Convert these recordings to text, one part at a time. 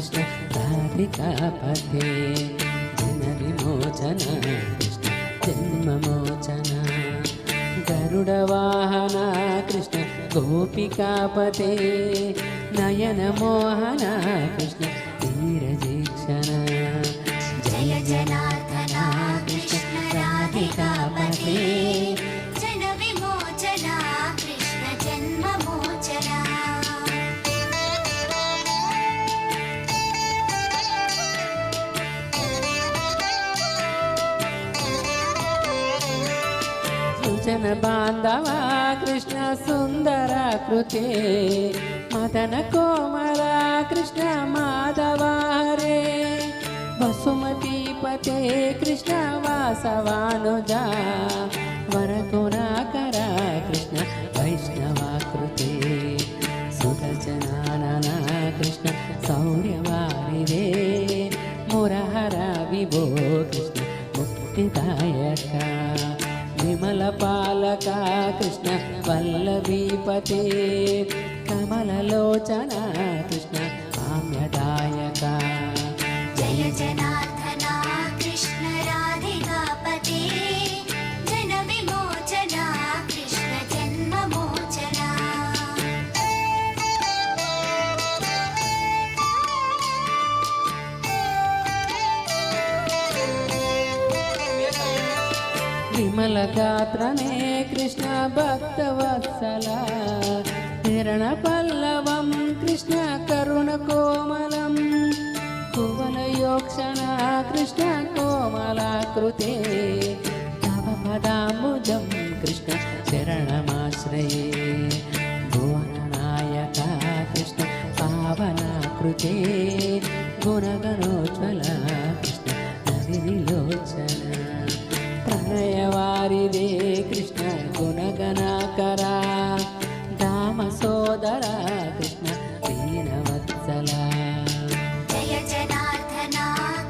కృష్ణ రాధికాపతే జన విమోచన కృష్ణ జన్మమోచన గరుడవాహన కృష్ణ గోపికాపతే నయన మోహన కృష్ణ ధీరజీక్షణ జయ జనార్దన కృష్ణ రాధికాపతే జన విమోచన కృష్ణ జన్మమోచన సుజన బాంధవ కృష్ణ సుందర కృతే మదన కోమల కృష్ణ మాధవ హరే వసుమతి పతే కృష్ణ వాసవానుజా వరగుణాకర కృష్ణ వైష్ణవాకృతే సురచనానన కృష్ణ శౌర్యవారిదే మురహర విభో కృష్ణ ముక్తిదాయక విమల పాలక కృష్ణ వల్లభీపతే కమలలోచన కృష్ణ కామ్యదాయక జయ జనార్దన కృష్ణ రాధికాపతే జన విమోచన కృష్ణ జన్మమోచన విమల గాత్రనే కృష్ణ భక్తవత్సల హిరణ పల్లవం కృష్ణ కరుణ కోమలం కువలయోక్షణ కృష్ణ కోమలాకృతే తవ పదాంబుజం కృష్ణ శరణమాశ్రయే భువననాయక కృష్ణ పావనాకృతే గుణగణోజ్వల కృష్ణ నవినిలోచన ప్రణయవారిదే కృష్ణ గుణగణాకరా దామ సోదర కృష్ణ దీనవత్సల జయ జనార్దన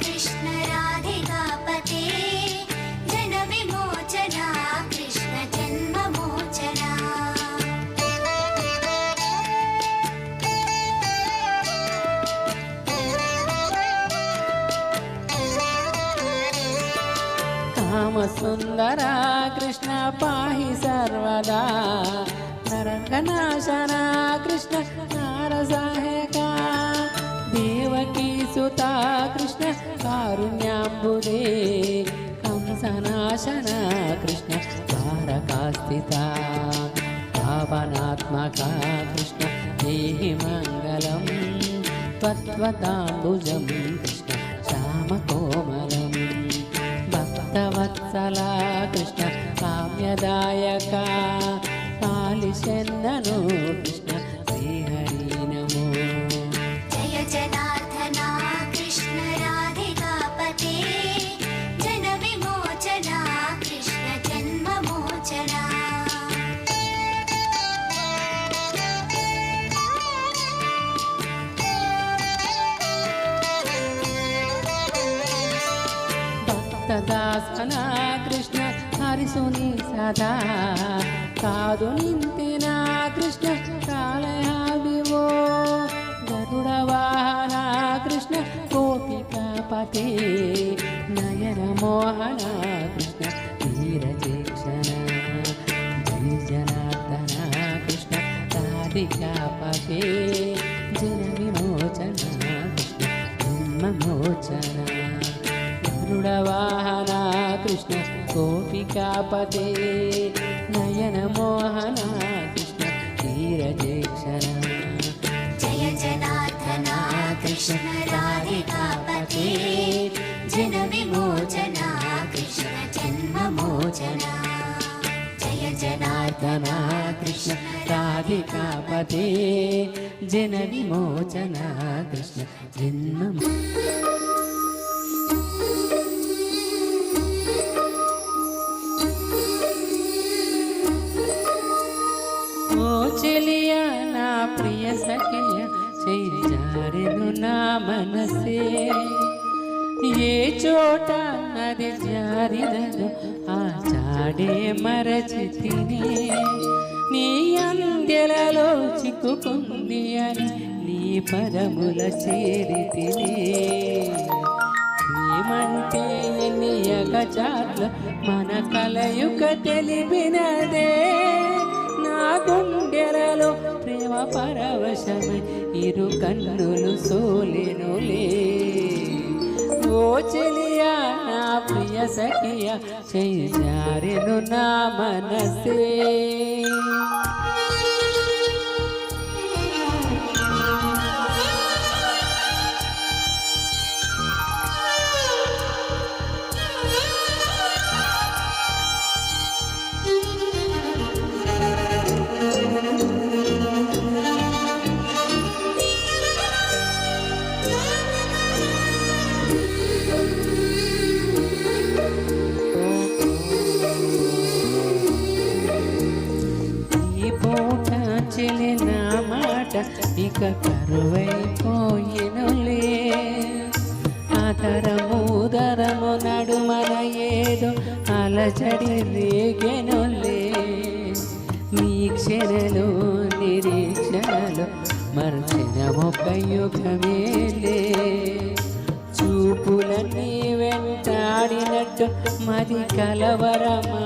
కృష్ణ రాధికాపతే జన విమోచన కృష్ణ జన్మమోచన కామసుందర కృష్ణ పాహి సర్వదా నరంగనాశన కృష్ణ నారసాహక దేవకీ సుత కృష్ణ కారుణ్యాంబుదే కంసనాశన కృష్ణ తారకాస్థిత పావనాత్మక కృష్ణ దేహి మంగళం త్వత్వతాంబుజం కృష్ణ శ్యామకోమలం భక్తవత్సల కృష్ణ కామ్యదాయక పాలిశన్నను కృష్ణ శ్రీహరి నమో జయ జనార్దన కృష్ణ రాధికాపతే జన విమోచన కృష్ణ జన్మమోచన భక్తదాసన కృష్ణ హరిసుని సదా కాదు నింతిన కృష్ణ కాళయావివో గరుడ వాహన కృష్ణ గోపికాపతే నయన మోహన కృష్ణ ధీరజేక్షణ జయ జనార్దన కృష్ణ రాధికాపతే జన విమోచన కృష్ణ జన్మమోచన గరుడవాహన కృష్ణ గోపికాపతే నయన మోహన కృష్ణ ధీరజేక్షణ జయ జనార్దన కృష్ణ రాధికాపతే జన విమోచన కృష్ణ జన్మమోచన జయ జనార్దన కృష్ణ రాధికాపతే జన విమోచన కృష్ణ జన్మ చెలియ నా ప్రియ సఖియ చేజారెను నా మనసే ఏ చోట నది జారినదో ఆ చాడే మరచి తినే నీ అందెలలో చిక్కుకుంది అని నీ పదముల చేరితినే ప్రేమంటే ఎన్ని ఎగచాట్లు మన కలయుక తెలిపినదే నా గుండెలలో ప్రేమ పరవశమై ఇరు కన్నులు సోలెనులే ఓ చెలియా నా ప్రియ సఖియా చెయ్యి జారెను నా మనసే చెలిన మాట ఇక కరువైపోయినులే ఆదరము నడుమన ఏదో అలజడి రేగెనులే మీ క్షణలో నిరీక్షణలో మర్చిన ఒక యుగమేలే చూపులన్నీ వెంటాడినట్టు మరి కలవరమాయనులే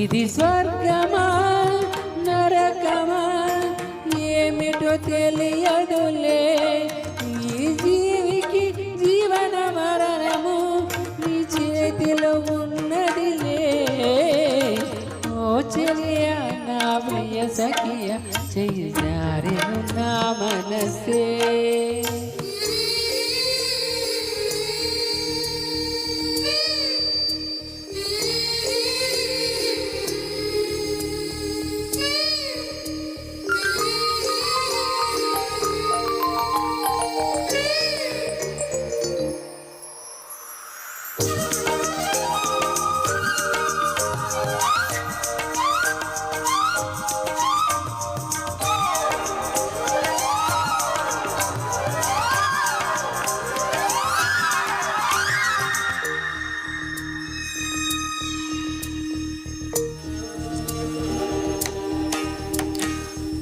ఇది స్వర్గమా నరకమా ఏమిటో తెలియదులే ఈ జీవికి జీవన మరణము నీ చేతిలో ఉన్నదిలే ఓ చెలియా నా ప్రియ సఖియా చెయ్యి జారెను నా మనసే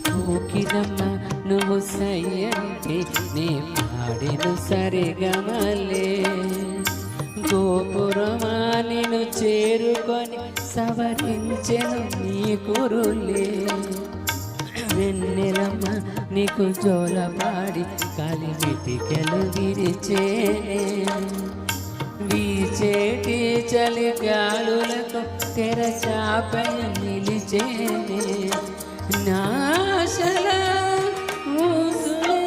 కోకిలమ్మ నువ్వు సయ్యంటే నే పాడెను సరిగమలే గోపురమా నిన్ను చేరుకొని సవరించెను నీ కురులే వెన్నెలమ్మ నీకు జోలపాడి కలిమిటికెలు విరిచేనే వీచేటి చలి గాలులకు తెరచాపై నిలిచేనే నాశల ఊసులే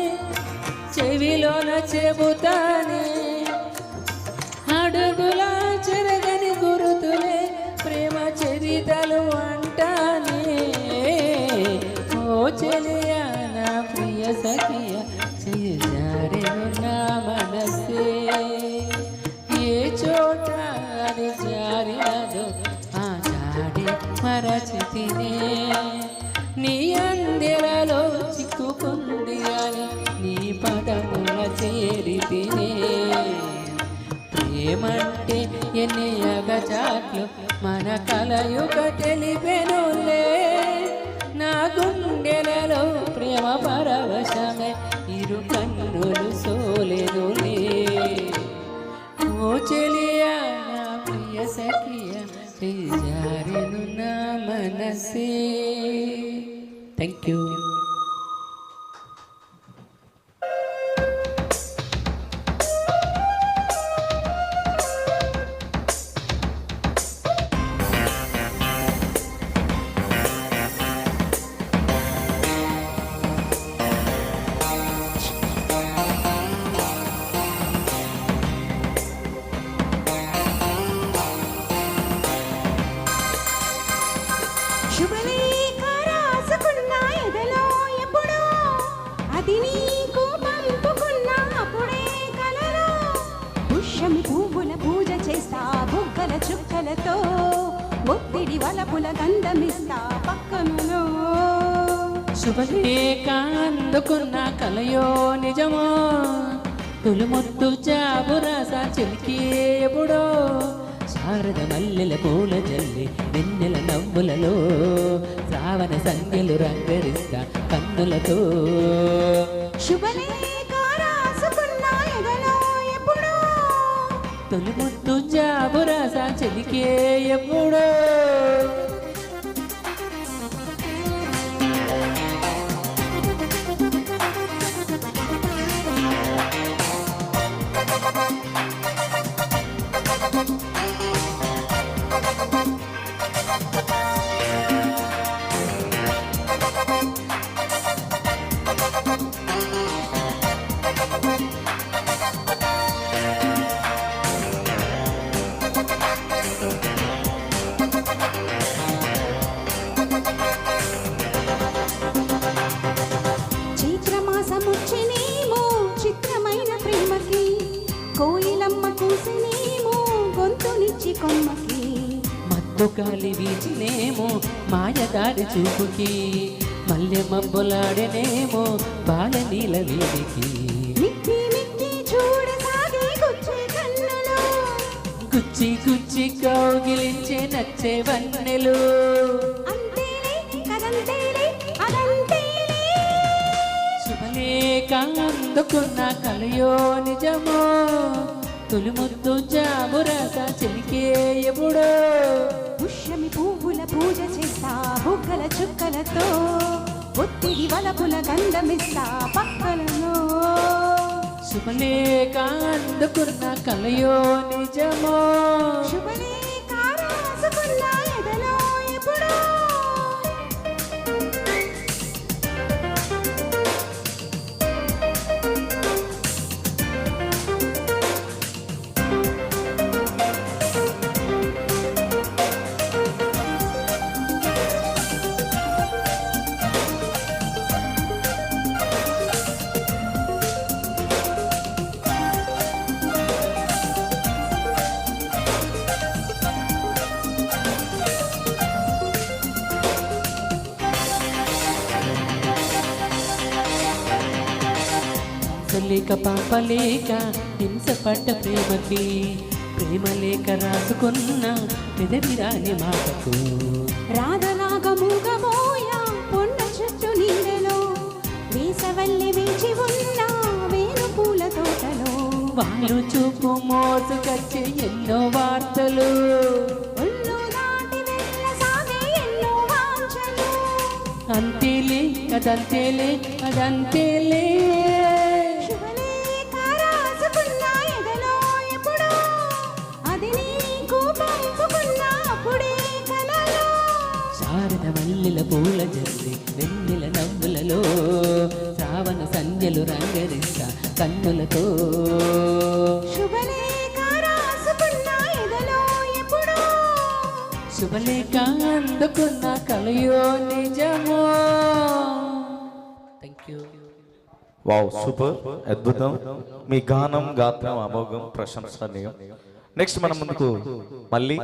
చెవిలోన చెబుతానే అడుగుల చెరగని గురుతులే ప్రేమ చరితలు అంటానే ఓ చెలియా నా ప్రియ సఖియా చెయ్యి జారెను నా మనసే ఏ చోట అది జారినదో ఆ జాడి మరచితినే నీ అందెలలో చిక్కుకుంది అని నీ పదముల చేరితినే ప్రేమంటే ఎన్ని అగచాట్లు మన కలయుక తెలిపెనులే నా గుండెలలో ప్రేమ పరవశమే ఇరు కన్నులు సోలెనులే ఓ చెలియా నా ప్రియ సఖియా జారెను నా మనసే థ్యాంక్ యూ శుభలేఖ రాసుకున్న ఎదలో ఎప్పుడో అది నీకు పంపుకున్న అప్పుడే కలలో పుష్యమి పువ్వుల పూజ చేస్తా బుగ్గల చుక్కలతో ఒత్తిడి వలపుల గంధమిస్తా పక్కనలో శుభలేఖ అందుకున్న కలయో నిజమో తొలిముద్దు జాబు రాసా చిలికి ఎప్పుడో శారద మల్లెల పూల జల్లి వెన్నెల నవ్వులలో శ్రావణ సంధ్యలు రంగరిస్తా కన్నులతో శుభలేఖ రాసుకున్న ఎదలో ఎప్పుడో తొలి ముద్దు జాబురాసా చెలికే ఎప్పుడో చైత్రమాసముచ్చినేమో చిత్రమైన ప్రేమకి కోయిలమ్మ కూసినేమో గొంతునిచ్చి కొమ్మకి మత్తు గాలి వీచినేమో మాయదారి చూపుకి మల్లె మబ్బులాడనేమో బాల నీల వేడికి మిట్టి మిట్టి చూడసాగే గుచ్చే కన్నులు గుచ్చి గుచ్చి కౌగిలించే నచ్చే వన్నెలు అంతేలే కదంతేలే అదంతేలే శుభలేఖ అందుకున్న కలయో నిజమో తొలి ముద్దు జాబురాస చెలికే ఎప్పుడో పుష్యమి పువ్వుల పూజ చేస్తా బుగ్గల చుక్కలతో ఒత్తిడి వలపుల గంధమిస్తా పక్కలలో శుభలేఖ అందుకున్న కలయో నిజమో శుభలేఖ రాసుకున్న ఎదలో ఎప్పుడో లేక పాపలేక హింసపడ్డ ప్రేమకి ప్రేమ లేక రాసుకున్న పెదవిరాని మాటకు రాధలాగా మూగబోయా పొన్న చుట్టూ నీడలో వేసవల్లి వేచి ఉన్న వేణు పూల తోటలో వాళ్ళు చూపు మోసుకొచ్చే ఎన్నో వార్తలు ఒళ్ళు దాటి వెళ్ళసాగే ఎన్నో వాంఛలు అంతేలే అదంతేలే అదంతేలే శుభలేఖ రాసుకున్న ఎదలో ఎప్పుడో అది నీకు పంపుకున్న అప్పుడే కలలో శారద మల్లెల పూల జల్లి వెన్నెల నవ్వులలో శ్రావణ సంధ్యలు రంగరిస్తా కన్నులతో శుభలేఖ రాసుకున్న ఎదలో ఎప్పుడో శుభలేఖ అందుకున్న కలయో నిజమో. Thank you. వావ్, సూపర్, అద్భుతం. మీ గానం గాత్రం అమోఘం, ప్రశంసనీయం. నెక్స్ట్ మన ముందుకు మళ్ళీ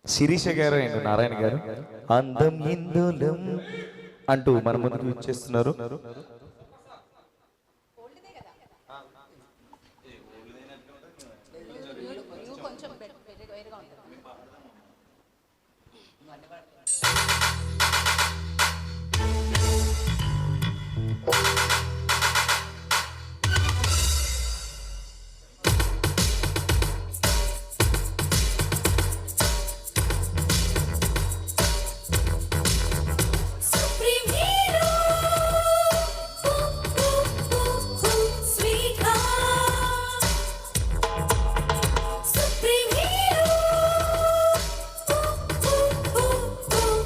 శిరీష గారు అండ్ నారాయణ గారు అందం ఇందులం అంటూ మన ముందుకు ఇచ్చేస్తున్నారు. Supreme Hero, sweetheart. Supreme Hero,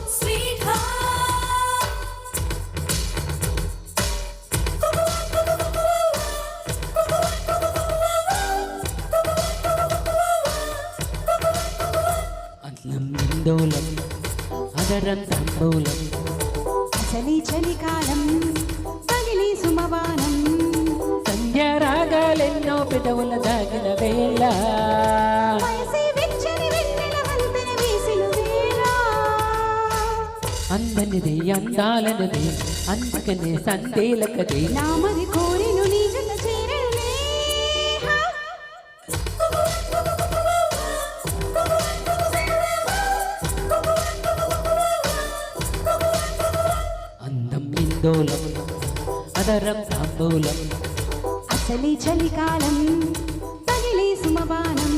sweetheart. అన్నం ఇందోలం అదరం తంబూలం అసలీ చలికాలం తగిలి సుమవానం సంధ్య రాగాలెన్నో పెదవుల దాగిన వేళ వయసే వెచ్చని వెన్నెల వంతెన వేసిన వేళ అందనిది అందాలనది అందుకనే సందేలకది నా మరి కోరిను నీ జత చేరలే హా. హిందోళం అదరం తాంబూలం అసలే చలికాలం తగిలే సుమబానం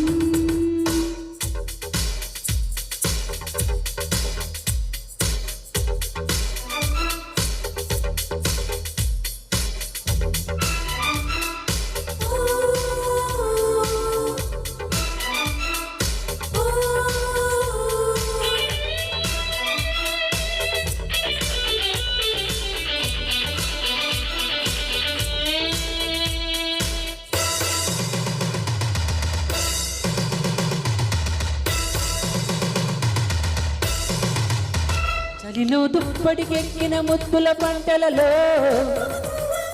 చలిలో దుప్పటికెక్కిన ముద్దుల పంటలలో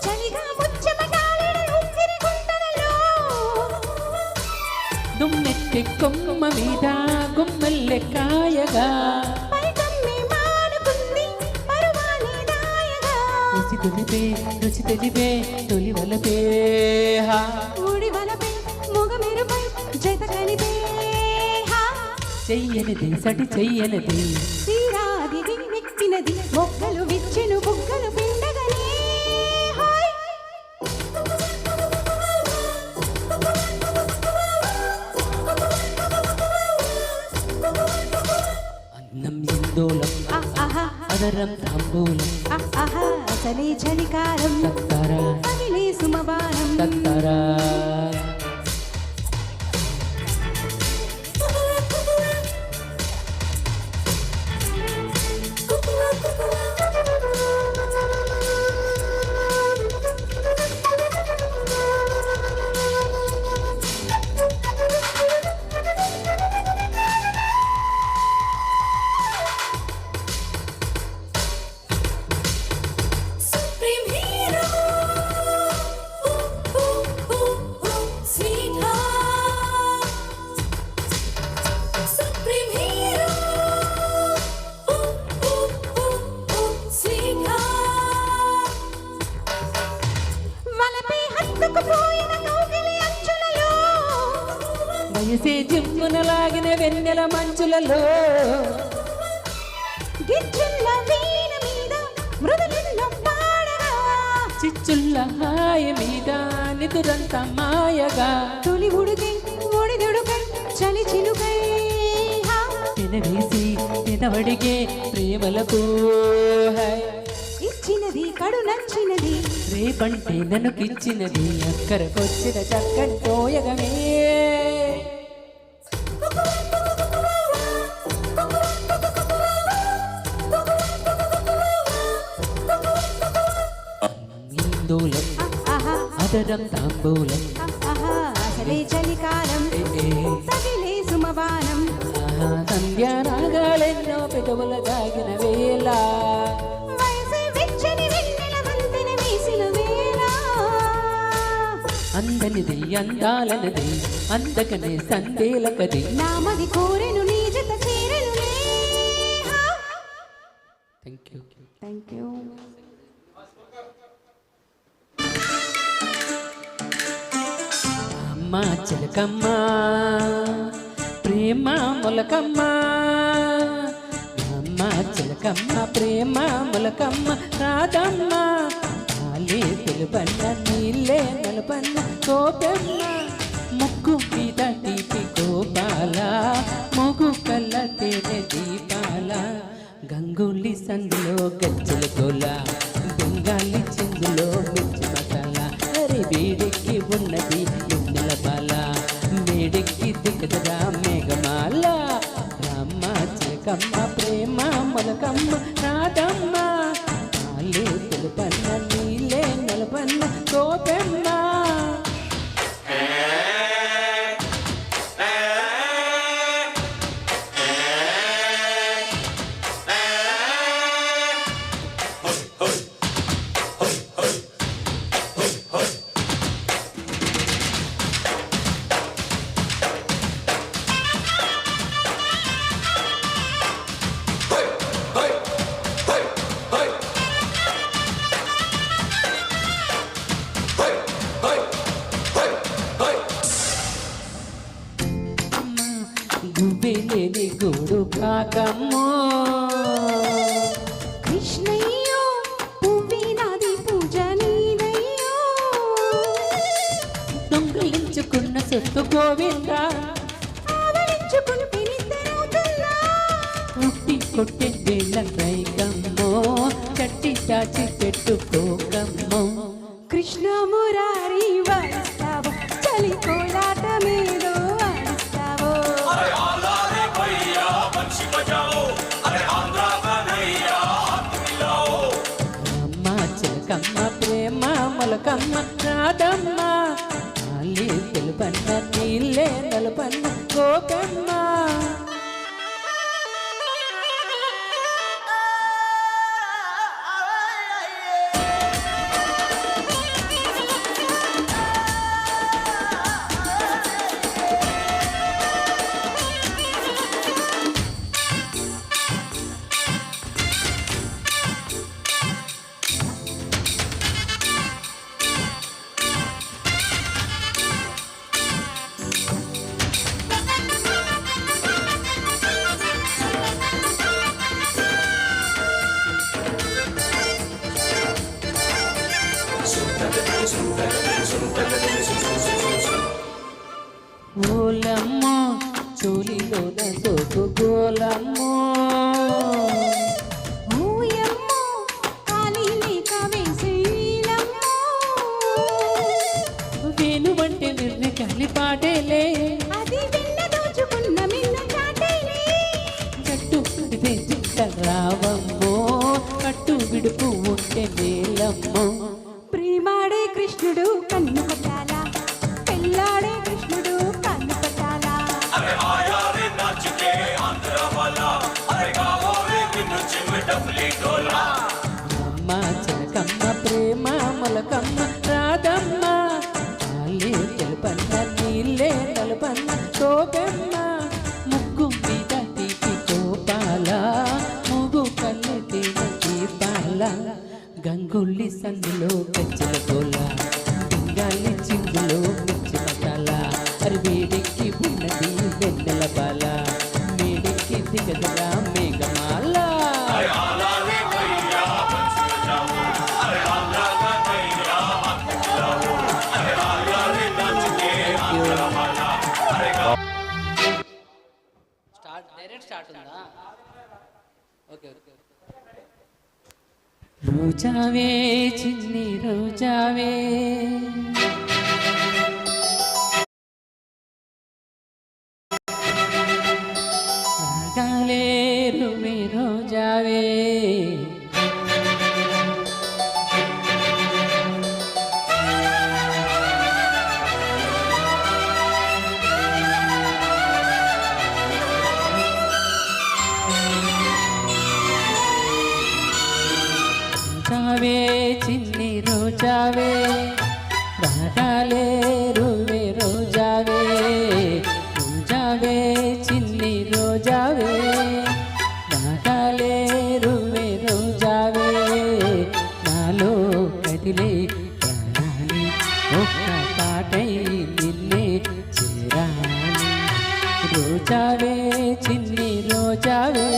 చలిగా ముచ్చమటాలిన ఉక్కిరి గుంటలలో దుమ్మెత్తి కొమ్మ మీద గుమ్మల్లె కాయగా పైకమ్మి మానుకుంది పరువాని దాయగా రుచి తెలిపే తొలి వలపే హా. ఊడి వలపై మొగమెరుపై జత కలిపే హా చెయ్యనిది సటి చెయ్యనిది తీరాది నెక్కినది మొక్కలు విచ్చెను బుగ్గలు పిండగనే హాయ్ అన్నం హిందోళం ఆహా అదరం తాంబూలం ఆహా అసలే చలికాలం తత్తరా తగిలే సుమబానం తత్తరా Supreme hero. Sweetheart. Supreme hero. Sweetheart. వలపై హత్తుకుపోయిన కౌగిలి అంచులలో వయసే జిమ్మున లాగిన వెన్నెల మంచులలో గిచ్చుల్ల వీణ మీద మృదులెన్నో పాడగా చిచ్చుల్ల హాయ మీద నిదురంత మాయగా తొలి ఉడుకై ఒడిదుడుకై చలి చిలుకై హా తినవేసి తినవడిగే ప్రేమలకు హై. ఇచ్చినది కడు నచ్చినది రేపంటే నన్నుకిచ్చినది అక్కరకొచ్చిన చక్కని తోయగమే హిందోళం ఆహా అదరం తాంబూలం ఆహా అసలే చలికాలం ఏ ఏ. తగిలే సుమబానం ఆహా, సంధ్యా రాగాలెన్నో పెదవుల దాగిన వేళ వయసే వెచ్చని వెన్నెల వంతెన వేసిన వేళ అందనిది అందాలనది అందకనే సందేలకది నామది కోరెను నీ జత చేరెనులే హా థ్యాంక్ యూ థ్యాంక్ యూ అమ్మ చిలకమ్మ ప్రేమ మొలకమ్మ అమ్మ చిలకమ్మ ప్రేమ మొలకమ్మ రాదమ్మ నాలే తెలుపన్న నీళ్ళే నలుపన్న కోపమ్మ ముక్కు మీద తీపి గోపాల మొగు కళ్ళ తేనె దీపాల గంగులి సందులో గజ్జల గోల బెంగాలి చిందులో మిర్చి మసాలా అరే వేడెక్కి ఉన్నది ఎన్నెల బాల మేడెక్కి దిగదరా మేఘమాల రామ్మ చిలకమ్మ ప్రేమ మొలకమ్మ రాధమ్మ నాలే తెలుపన్న నీలే నలుపన్న కోపెమ్మ సొత్తు గోవింద ఆవరించుకుంటే నిద్రవుతున్నా. ఉట్టి కొట్టే వేళ రైకమ్మో చట్టి చాచి పెట్టుకోకమ్మో కృష్ణ మురారి వాయిస్తావో చలి కోలాటమేదో ఆడిస్తావో. అమ్మ చిలకమ్మ ప్రేమ మొలకమ్మ రాధమ్మ అల్లి తెలుపన్న నీళ్ళే నలుపన్న గోకమ్మ. ఓలమ్మ చోలిలోన సోకు గోలమ్మో ఓయమ్మో కాలి లేక వేసేలమ్మో. వేణువంటే నిర్ణయ కాలి పాటేలే అది వెన్న దోచుకున్న మిన్న చాటేలే. జట్టు విడితే జిట్ట రావమ్మో కట్టు విడుపు ఉంటే నేలమ్మో. ప్రేమాడే కృష్ణుడు కన్ను పట్టాలా, పెళ్ళాడే కృష్ణుడు కన్ను పట్టాలా. అమ్మ చిలకమ్మ ప్రేమ మొలకమ్మ రాధమ్మ అల్లి తెలుపన్న నీళ్ళే నలుపన్న గోకమ్మ. ముగ్గు మీద తీపి కోపాల ముగ్గు కళ్ళు తీపాల గంగుల్లి సందులో కచ్చిన గోల పింగాలి చిందులో మిర్చి మసాలా. అరి వేడెక్కి ఉన్నది వెన్నెల బాల వేడెక్కి దిగదురా మేఘమాల. రోజావే చిన్ని రోజావే రాగాలే రుమి రోజావే రోజావే చిన్ని రోజావే రాగాలే రువే రోజావే రోజావే చిన్ని రోజావే రాగాలే రువే రోజావే నాలో కదిలే ప్రాణాన్ని ఒక్క పాటై నిన్నే చేరాలి రోజావే చిన్ని రోజావే.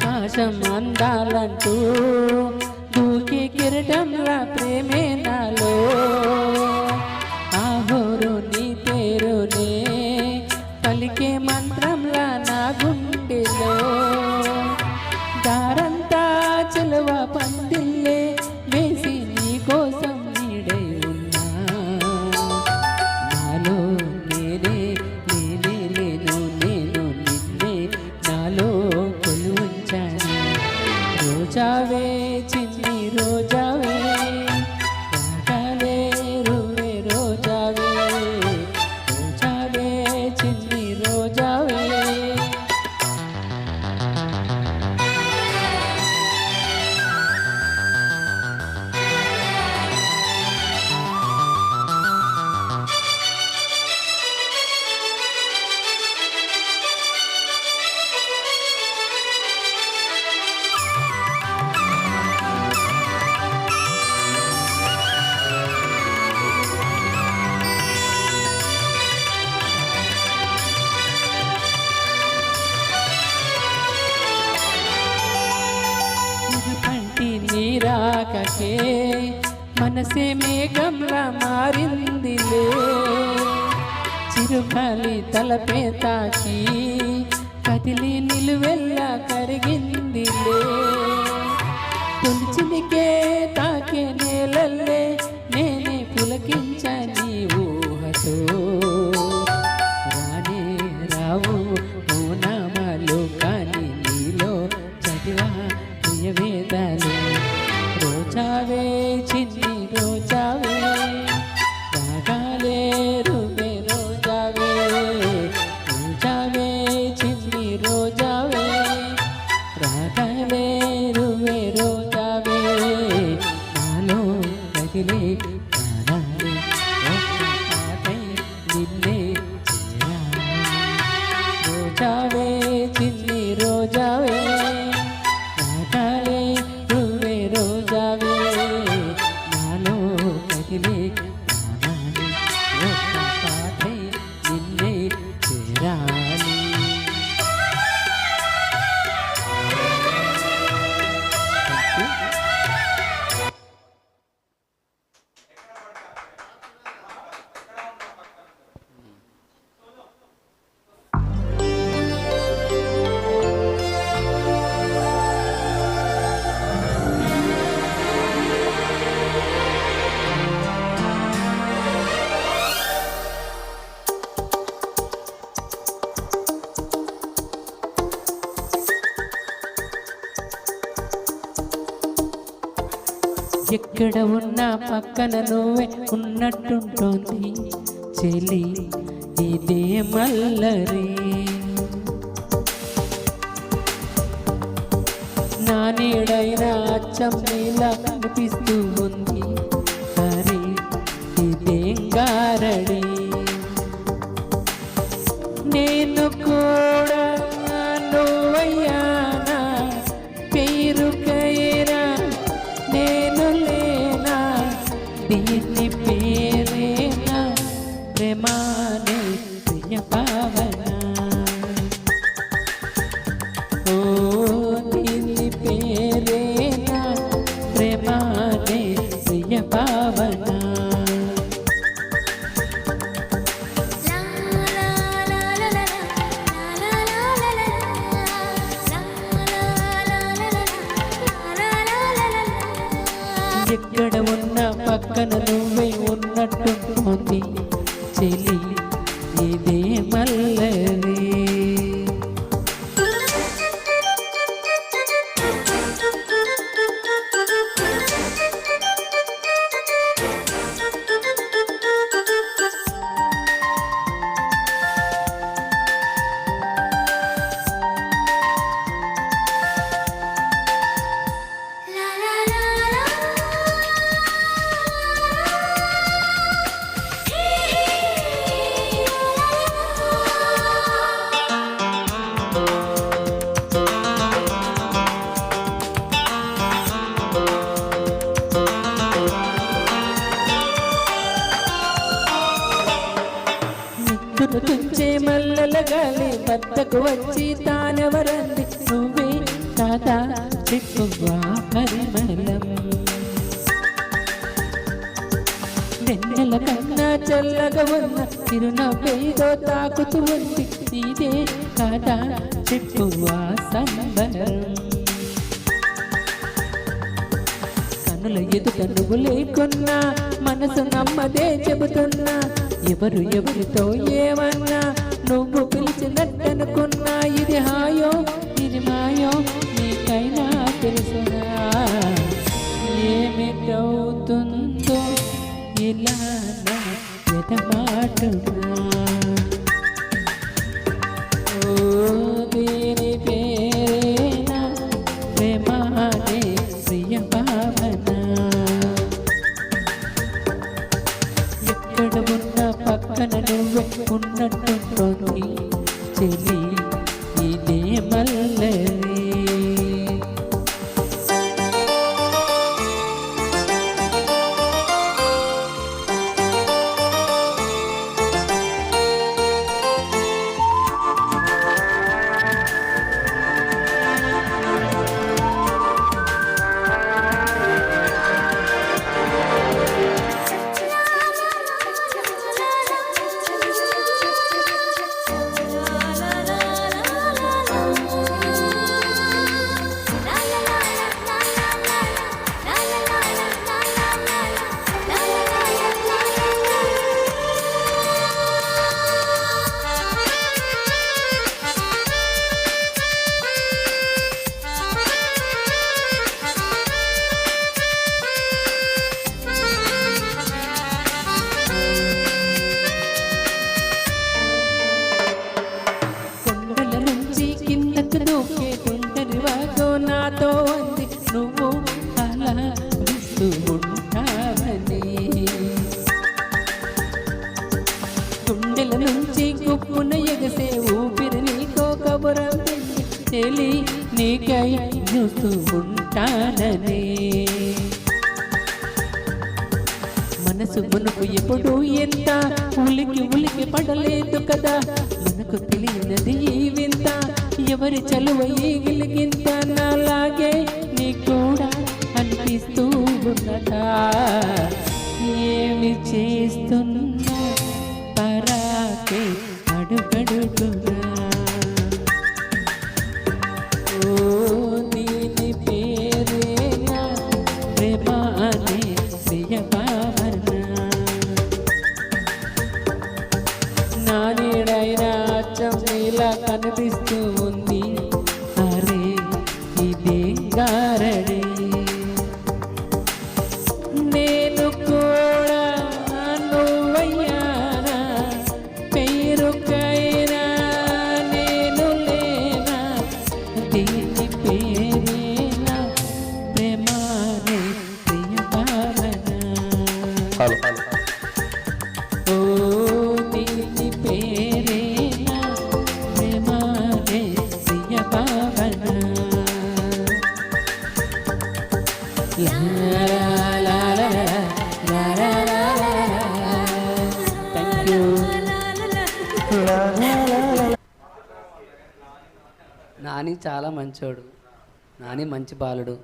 ఆకాశం అందాలంటూ దూకి కిరటంలా ప్రేమే నాలో ఆహోరు నీ పేరునే పలికే మంత్రంలా నా గుండెలో దారంతా చెలువ పందిల్లే వేసి నీ కోసం నీడై ఉన్నా నాలో నేనే నేనే లేను నేను నిన్నే నాలో కొలువుంచాను రోజావే చిన్ని రోజావే రాగాలే రువే రోజావే రోజావే చిన్ని రోజావే. తాకకే మనసే మేఘంలా మారిందిలే చిరుగాలి తలపే తాకి కదిలి నిలువెల్లా కరిగిందిలే తొలిచినికే తాకే నేలల్లే నేనే పులకించ నీ ఊహతో రానే రావు ఓనామాలు కానీ నీలో చదివా ప్రియవేదాలు రోజావే చిన్ని రోజావే రాగాలే రువే రోజావే రోజావే చిన్ని రోజావే రాగాలే రువే రోజావే నాలో కదిలే ప్రాణాలే ఒక్క పాటై నిన్నే చేరాలి రోజావే చిన్ని రోజావే రాగాలే రువే రోజావే నాలో కదిలే ప్రాణాలే ఒక్క పాటై నిన్నే చేరాలి ఎక్కడ ఉన్నా పక్కన నువ్వే ఉన్నట్టుంటోంది చెలి ఇదే మల్లరి నా నీడైనా అచ్చం నీలా కనిపిస్తూ ఉంది హరి ఇదేం గారడి నేను కూడా నువ్వయ్యానా పేరుకైనా నేను లేనా దీన్ని పేరేనా ప్రేమానే ప్రియ భావన ఓ దీన్ని పేరేనా ప్రేమానే ప్రియ భావన ఎక్కడ ఉన్నా పక్కన నువ్వే ఉన్నట్టుంటోంది చెలి ఇదే మల్లరి తుంచే మల్లెల గాలి బద్దకు వచ్చి తానెవరంది నువ్వే కాదా చెప్పువా పరిమళం వెన్నెల కన్నా చల్లగా ఉన్న చిరునవ్వేదో తాకుతూ ఉంది నీదే కాదా చెప్పువా సంబరం కనుల ఎదుట నువ్వు లేకున్నా మనసు నమ్మదే చెబుతున్నా ఎవరు ఎవరితో ఏమన్నా నువ్వు పిలిచినట్టనుకున్నా ఇది హాయో ఇది మాయో నీకైనా తెలుసునా ఏమిటవుతుందో ఇలా నా ఎదమాటునా ఓ దీని పేరేనా ప్రేమానే ప్రియ భావన ఎక్కడ ఉన్నా పక్కన నువ్వే ఉన్నట్టుంటోంది చెలి ఇదే మల్లరి నాతో అంది నువ్వు అలా విస్తూ ఉంటావని. గుండెల నుంచి గుప్పున ఎగసే ఊపిరి నీకో కబురంది తెలి నీకై చూస్తూ ఉంటానని. మనసు మునుపు ఎప్పుడు ఎంత ఉలికి పడలేదు కదా, మనకు తెలియనది ఈ వింత, ఎవరి చలువ ఈ గిలిగింత, నాలాగే నీ కూడా అనిపిస్తూ ఉన్నదా. ఏమి చేస్తున్నా పరాకే అడుగడుగునా. ఓ దీని పేరేనా ప్రేమ అనే ప్రియ భావన. నా నీడైన అచ్చం ఇలా కనిపిస్తూ ఉంది, అరే ఇదే గారడి. నేను కూడా నువ్వయ్యానా, పేరుకైనా నేను లేనా, దీని పేరేనా ప్రేమానే ప్రియ భావన. ఓ దీని పేరేనా ప్రేమానే ప్రియ భావన. Thank you. నాని చాలా మంచోడు, నాని మంచి బాలుడు.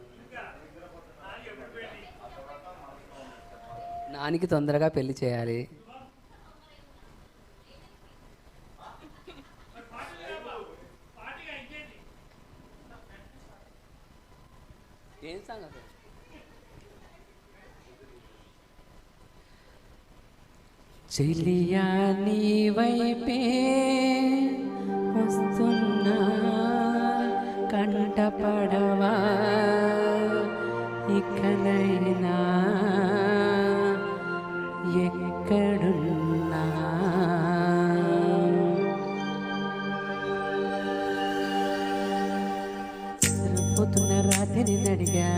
నానికి తొందరగా పెళ్లి చేయాలి. ఏం సంగతి? చెలియా నీ వైపే వస్తున్నా కంటపడవా, ఇకనైనా ఎక్కడున్నా. పోతున్న రాత్రి నడిగా,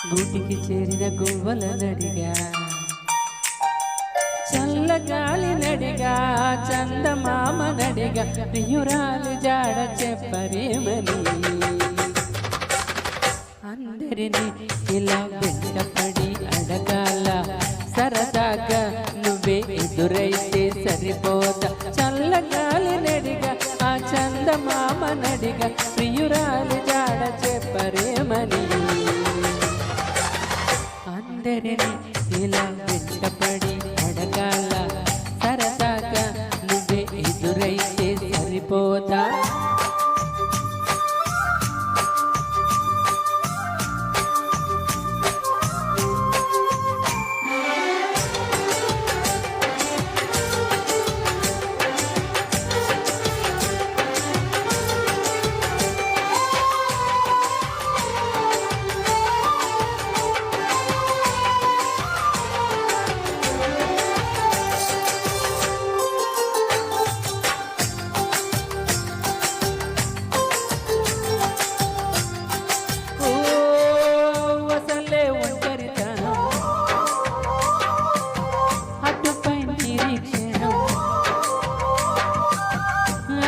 గూటికి చేరిన గువ్వల నడిగా, చల్లగాలి నడిగా, చందమామ నడిగా, ప్రియురాలి జాడ చెప్పరేమని. అందరినీ ఇలా వెంటపడి అడగాల, సరదాగా నువ్వే ఎదురైతే సరిపోతా. చల్లగాలి నడిగా, ఆ చందమామ నడిగా, ప్రియురాలి జాడ చెప్పరేమని. అందరినీ ఇలా వెంటపడి అడగాల, సరదాగా నువ్వే ఎదురైతే సరిపోతా.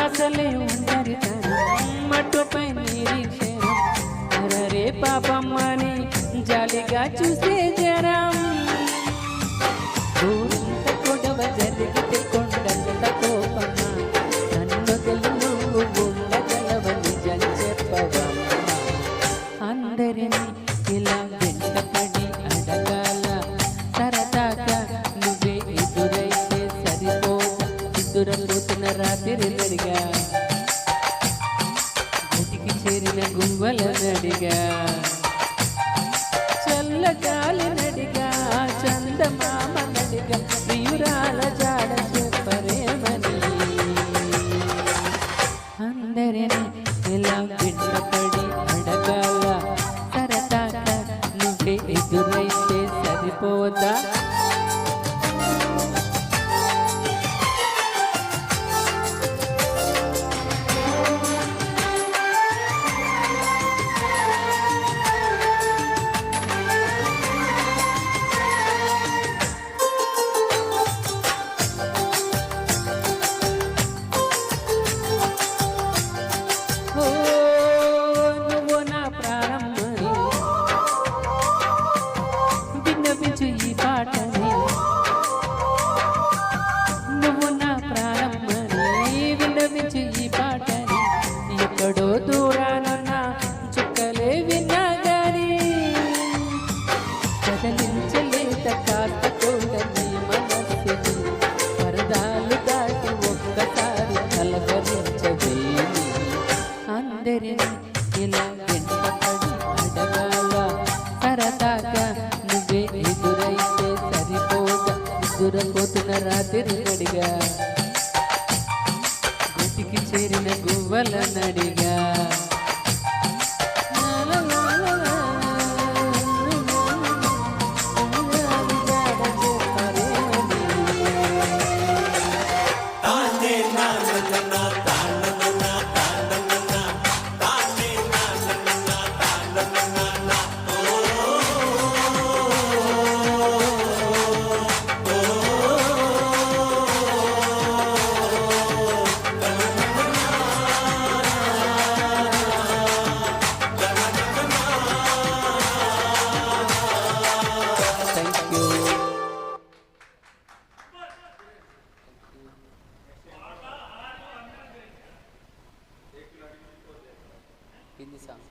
అసలే ఉండరితనం మట్టుపై నిరీక్షణం, అరరే పాపమ్మని జాలిగా చూసే జరం. ఊరంత గొడవ జరిగితే కొండంత కోపమా, నన్ను నువ్వు ఉండగలవ నిజం చెప్పవమ్మా. అందరినీ ఇలా వెంటపడి అడగాల, సరదాగా నువ్వే ఎదురైతే సరిపోతా. ఎదురపోతున్న రాత్రి నడిగా, గూటికి చేరిన గువ్వల నడిగా, చల్లగాలి నడిగా, చందమామ నడిగా, ప్రియురాల జాడ చెప్పరేమని. అందరినీ ఇలా వెంటపడి అడగాల, సరదాగా నువ్వే ఎదురైతే సరిపోతా. వెంటపడి అడగాల సరదాగా నువ్వే ఎదురైతే సరిపోగా ఎదురపోతున్న రాత్రి నడిగా గతికి చేరిన గువ్వల నడిగా హిందీ సాంగ్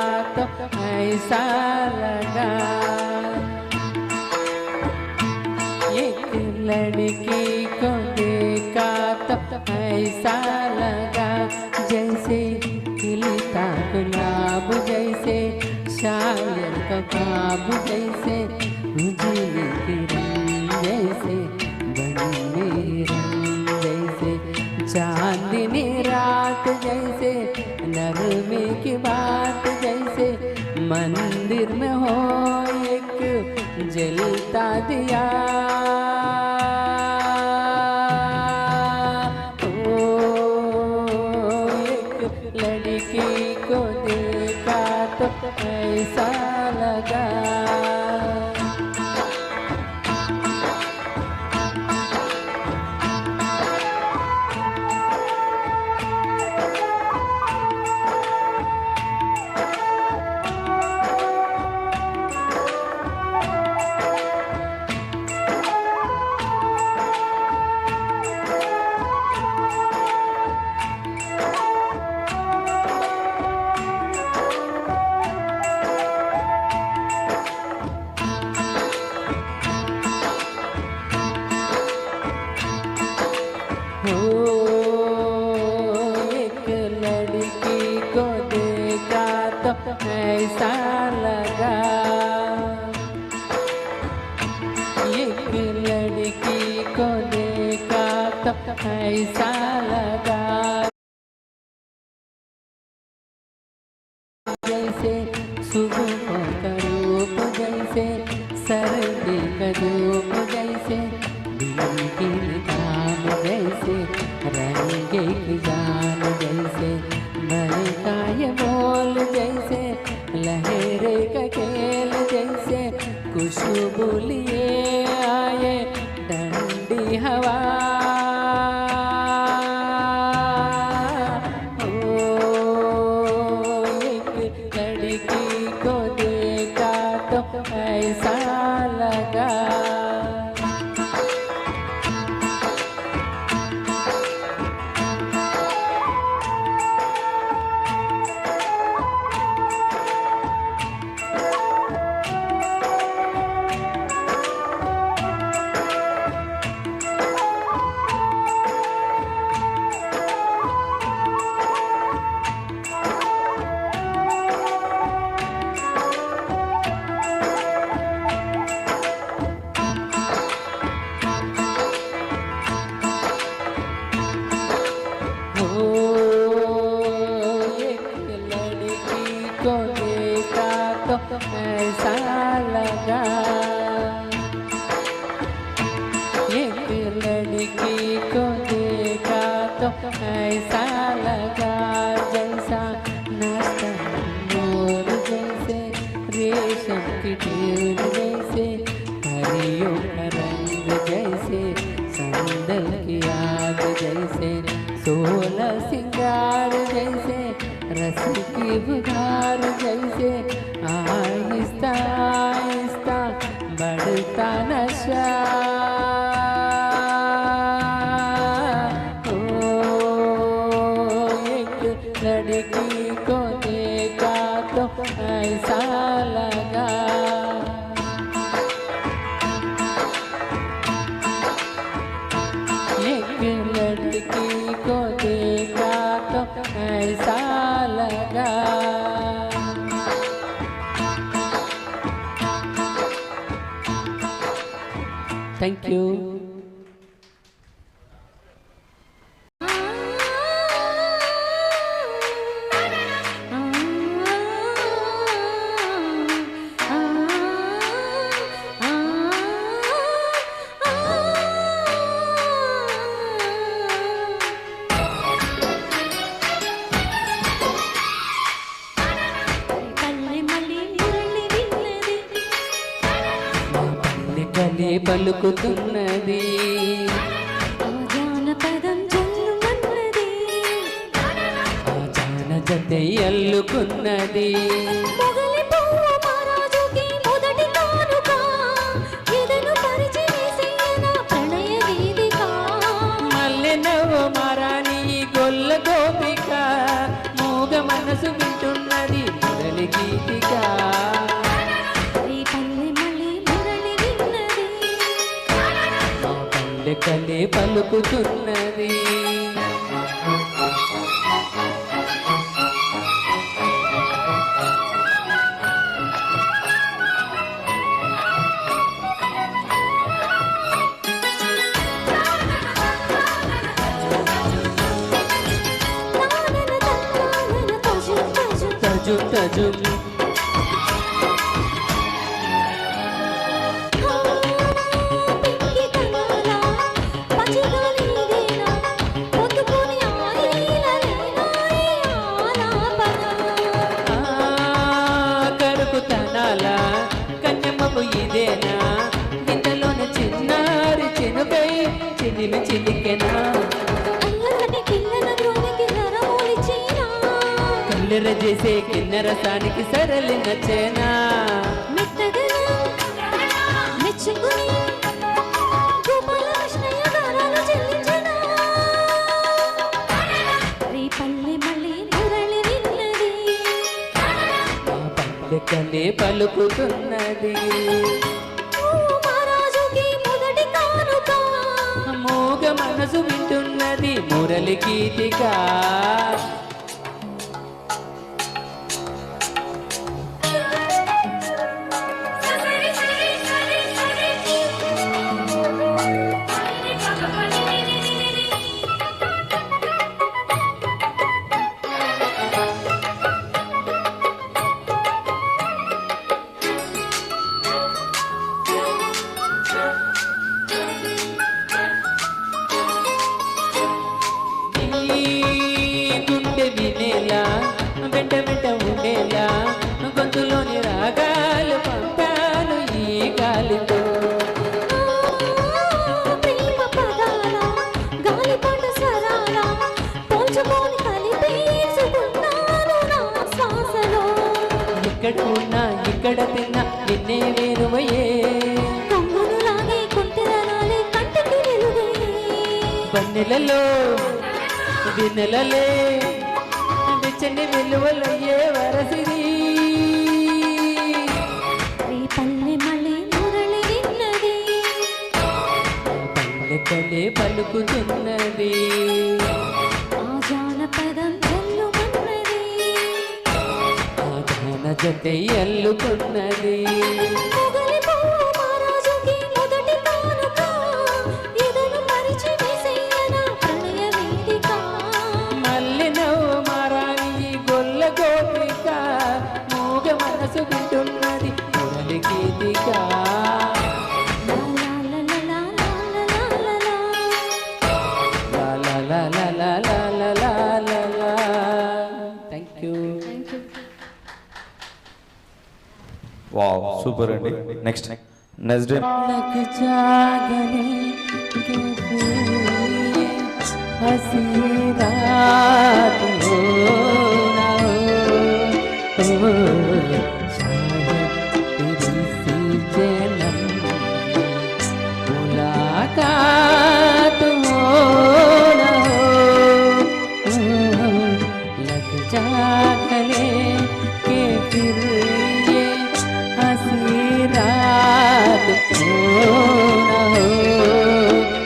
ऐसा लगा एक लड़की को देखा तो ऐसा लगा जैसे खिलता गुलाब जैसे शायर का ख्वाब जैसे उजली किरण जैसे बनने रंग जैसे चांदनी रात जैसे नरमे की बात जैसे मंदिर में हो एक जलता दिया ओ एक लड़की को देखा तो ऐसा लगा एक लड़की को देखा तो ऐसा लगा एक लड़की को देखा तो ऐसा लगा जैसे सुबह का रूप जैसे सर्दी का धूप जैसे दिल की निगाह जैसे रंगे की जान जैसे बहका ये बोल जैसे लहरे का खेल जैसे खुशबू लिए आए ठंडी हवा एक लड़की को देखा तो ऐसा लगा ऐसा लगा एक लड़की को देखा तो ऐसा लगा जैसा नाचता मोर जैसे रेशम की ढेर जैसे परियों का रंग जैसे संदल की आग जैसे सोलह सिंगार जैसे जैसे रस की बुखार जैसे आहिस्ता आहिस्ता बढ़ता नशा ओ एक लड़की को देखा तो ऐसा लगा एक लड़की को देखा तो ऐसा लगा थैंक यू కలి పలుకుతున్నది జానపదం జల్లుమన్నది ఆ జాన జతే అల్లుకున్నది మొగలి పువ్వు మహారాజుకి మొదటి కానుక ఎదను పరిచి వేసేయన ప్రణయ గీతిక మల్లె నవ్వు మారాని గొల్ల గోపిక మూగ మనసు వింటున్నది మురళి గీతిక ఈ పల్లె మళ్ళీ మురళి విన్నది కలి పలుకుతున్నది తజు తజు కరుకుతనాల కన్యమ్మకు ఇదేనా గిన్నెలోన చిన్నారి చినుకై చిలిమి చిలికెనా కల్లెర చేసే కిన్నెర సానికి సరళి నచ్చేనా కలి పలుకుతున్నది మూగ మనసు వింటున్నది మురళి గీతిక గుండె వినేలా వెంట వెంట ఉండేలా గొంతులోని రాగాలు పంపాను ఈ గాలితో ఇక్కడ ఉన్నా ఇక్కడ తిన్నా నిన్నే వేరువయ్యే బన్నెలలో దిన్నెలలే వెచ్చని వెలువలయ్యే వరసిది పల్లె కలే పలుకుతున్నది ఆ జాన జతే అల్లుకున్నది మల్లె నవ్వు మారాని గొల్ల గోపిక మూగ మనసు వింటున్నది మురళి గీతిక థ్యాంక్ యూ వావ్ సూపర్ అండి నెక్స్ట్ నెక్స్ట్ డే लग जागने के फिर हंसी रात हो शायद तेरी सी जन्म मुलाकात हो ना हो लग जा गले के फिर ये हंसी रात हो ना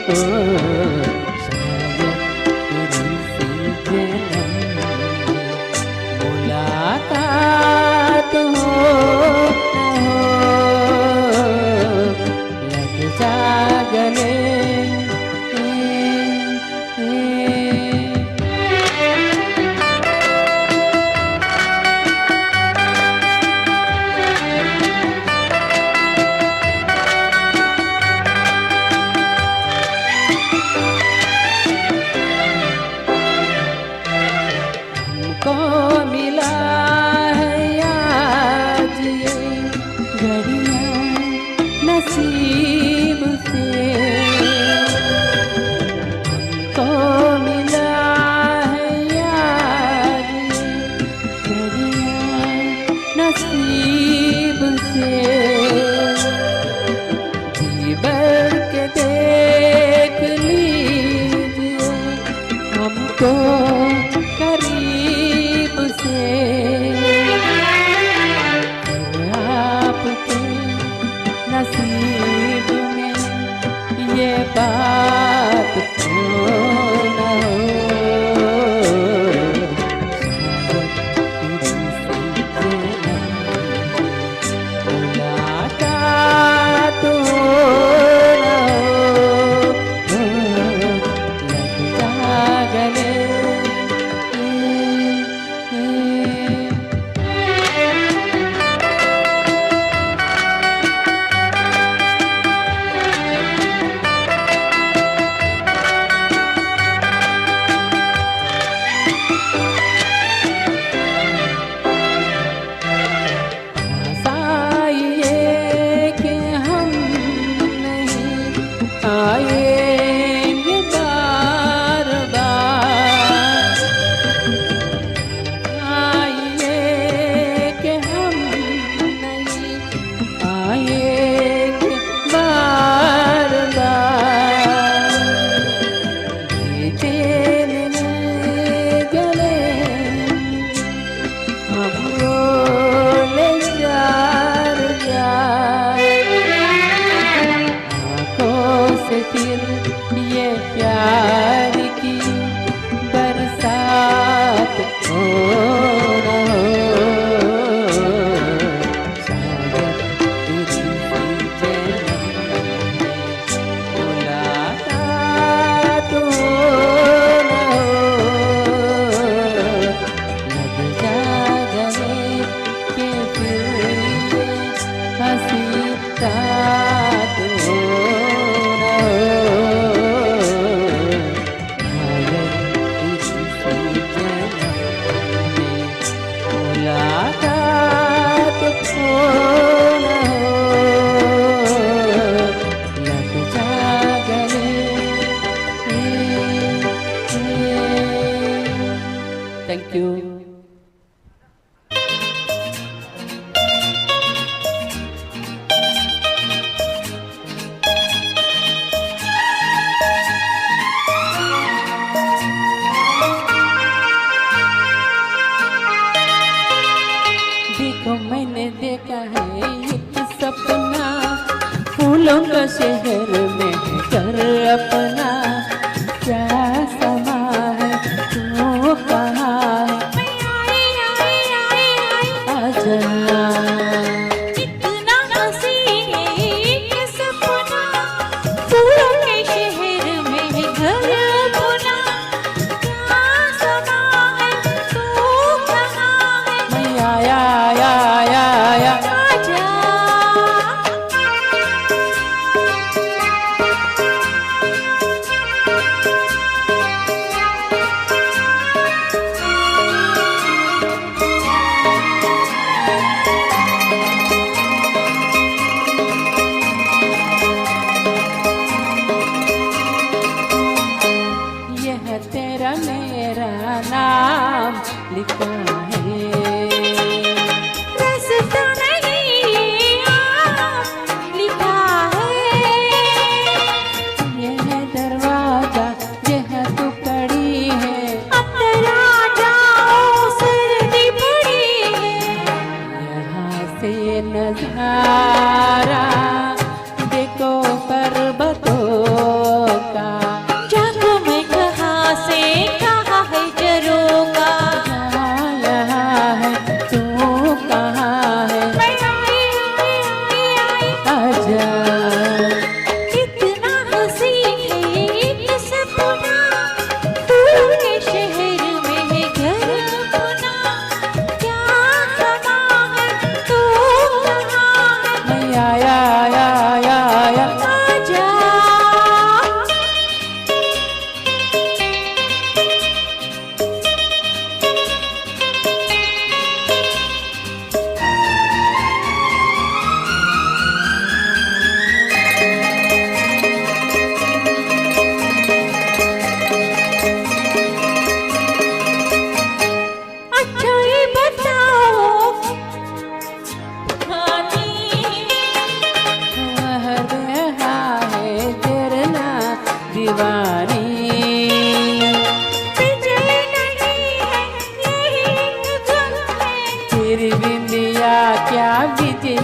हो शायद तेरी सी जन्म मुलाकात हो ना हो लग जा गले हमको मिला है आज ये घड़ियाँ नसीब से हमको मिला है आज ये घड़ियाँ नसीब से जी भर के देख लीजिए हमको करीब से आपके नसीब में ये बात हो ना हो मुलाकात हो ना हो लग जा गले आइए कि हम नहीं आएंगे बार बार आइए कि हम नहीं आएंगे बार बार चैन में गले हम रोले जार जार आँखों से फिर ये प्यार की बरसात हो ना हो शायद तेरी सी जन्म मुलाकात हो ना हो लग जा गले के फिर ये हंसी रात हो ना हो शायद तेरी सी जन्म मुलाकात हो ना हो लग जा गले थैंक यू देखो मैंने देखा है एक सपना फूलों का शहर में है घर अपना क्या समा है तू कहाँ है आजा इतना हसीन है ये सपना फूलों के शहर में है घर अपना क्या समा है तू कहाँ है मैं आया आया आया आया आजा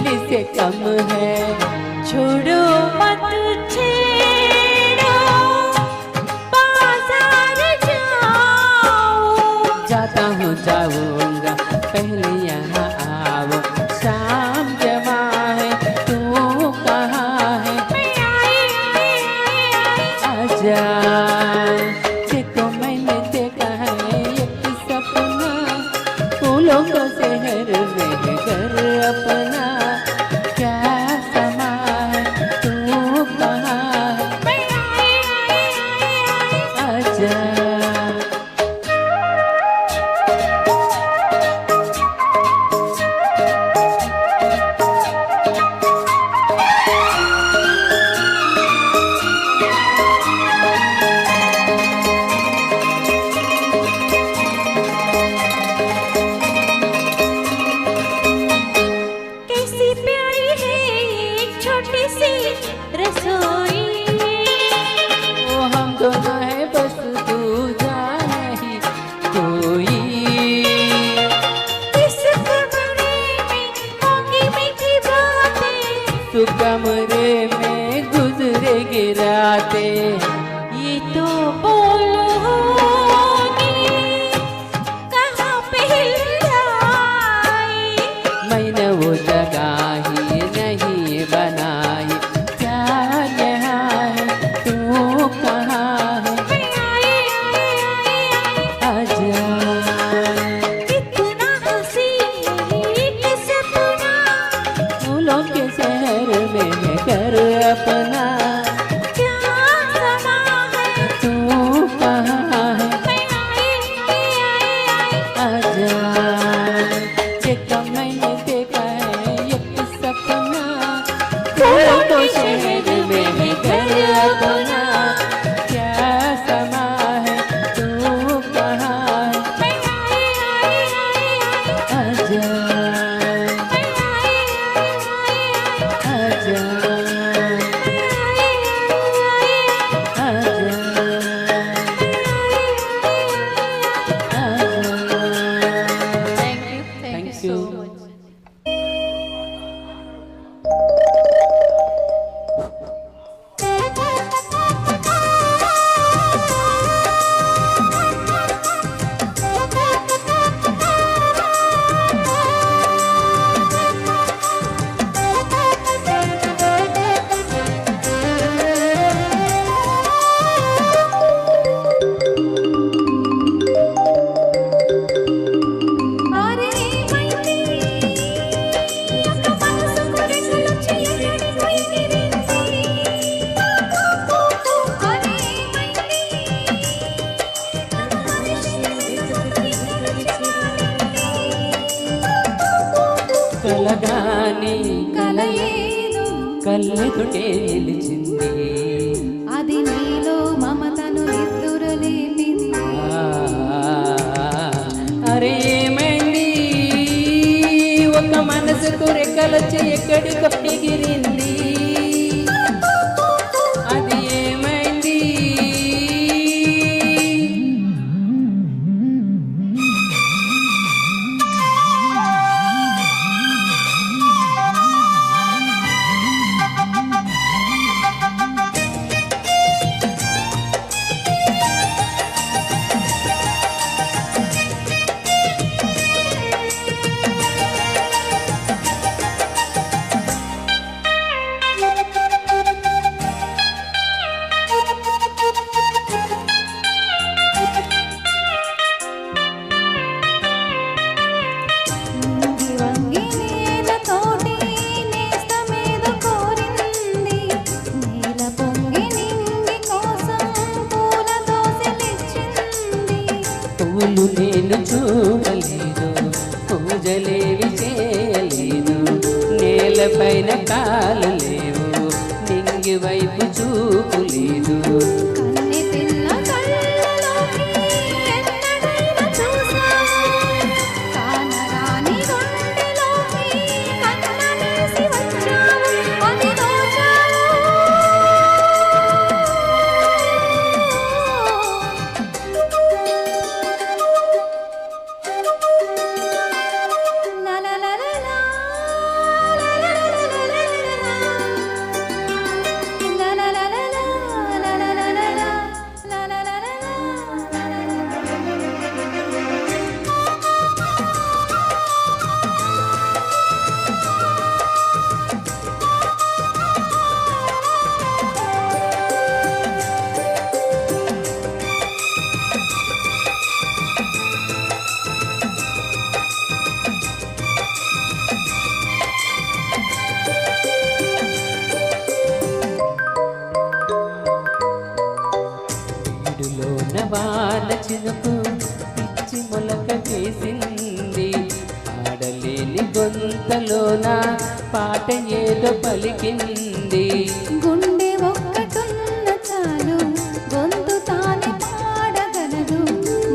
दिल से कम है। छोड़ो मत छेड़ो, बाजार जाओ। जाता हूँ जाऊंगा, पहले यहाँ आओ। शाम जमा है, तू कहाँ है? मैं आई। आजा, देखो मैंने देखा है एक सपना, फूलों को शहर में है घर अपना। क्या समा है, तू कहाँ है? मैं आई। आजा। कैसी प्यारी है एक छोटी सी रसोई। वो हम दोनों है बस दूजा नहीं कोई। इस कमरे में होंगी मीठी बातें, तू कमरे में गुजरेगी रातें। ये तो बोलोगी कहाँ पे हिल जाए। मैंने वो जगह ही नहीं बनाई। क्या यहाँ है, तू कहाँ है? मैं आई। आजा। कितना हसीन ये सपना, फूलों के शहर में है घर अपना। क्या समा है, तू कहाँ है? मैं आई। आजा, देखा मैंने देखा है एक सपना, फूलों को शहर में है घर अपना। क्या समा है, तू कहाँ है? मैं आई। आजा, आजा, Thank you so much. అరే మైండి ఒక మనసు కొరెకలు చేయని పోయిరింది. అరే మైండి కలగాని కలయేను కళ్ళెదుటే నిలిచింది. అది నీలో మమతను నిద్దురలేపింది. అరే ఏమైంది, ఒక మనసుకు రెక్కలొచ్చి ఎక్కడికో ఎగిరింది. అది ఏమైంది? నింగి వంగి నేలతోటి నేస్తమేదో కోరింది. నేల పొంగి నింగి కోసం పూల దోసెలిచ్చింది. పూలు నేను చూడలేదు, పూజలేవి చేయలేదు. నేలపైన కాలు లేవు, నింగి వైపు చూపు లేదు. కన్నె పిల్ల కళ్ళలోకి ఎన్నడైనా చూసావా? కానరాని గుండెలోకి కన్నమేసి వచ్చావు, అది దోచావు. La la la la la la la la. ఇంతలోన పాట ఏదో పలికింది. గుండె ఒక్కటున్న చాలు గొంతు తానే పాడగలదు.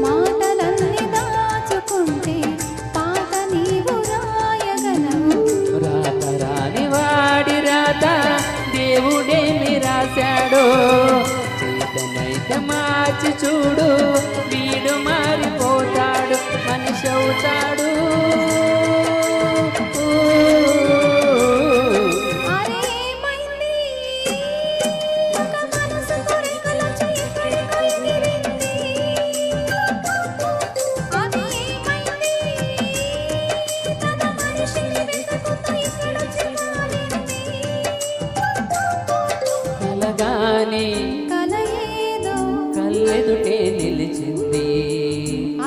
మాటలన్నీ దాచుకుంటే పాట నీవు రాయగలవు. రాత రాని వాడి రాత దేవుడేమి రాశాడో, చేతనైతే మార్చి చూడు, వీడు మారిపోతాడు, మనిషి అవుతాడు. అరే ఏమైంది? ఒక మనసు కొరికలొచ్చి ఎక్కడికో ఎగిరింది. అది ఏమైంది? తన మనిషిని వెతుకుతూ ఇక్కడొచ్చి వాలింది. కలగానే కల ఏదో కళ్ళెదుటే నిలిచింది.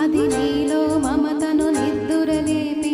అది నీలో మమతను నిద్దురలేపే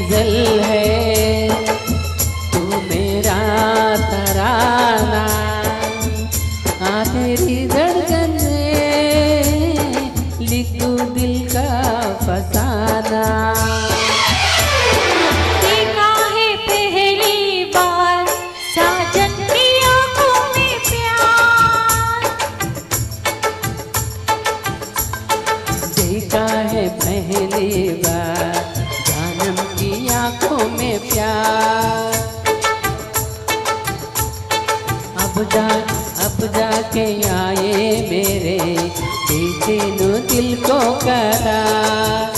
गजल है तू मेरा तराना आ तेरी धड़कन में लिख दूं दिल का फसाना देखा है पहली बार साजन की आंखों में प्यार देखा है पहली बार जानम की आंखों में प्यार अब जाके आए मेरे बेचैन दिल को करार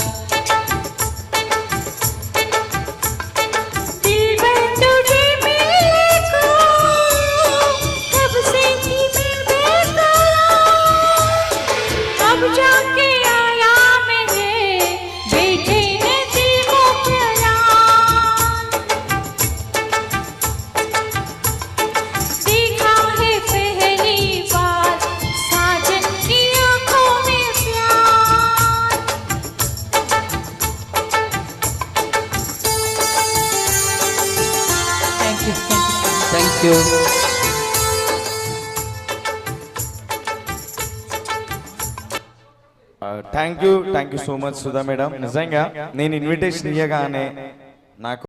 दिल में तुझे मिलने को कब से थी मैं बेकरार अब जाके आया मेरे बेचैन दिल को करार देखा है पहली बार साजन की आंखों में प्यार thank you thank you so much Sudha madam. నిజంగా నేను ఇన్విటేషన్ ఇవ్వగానే నాకు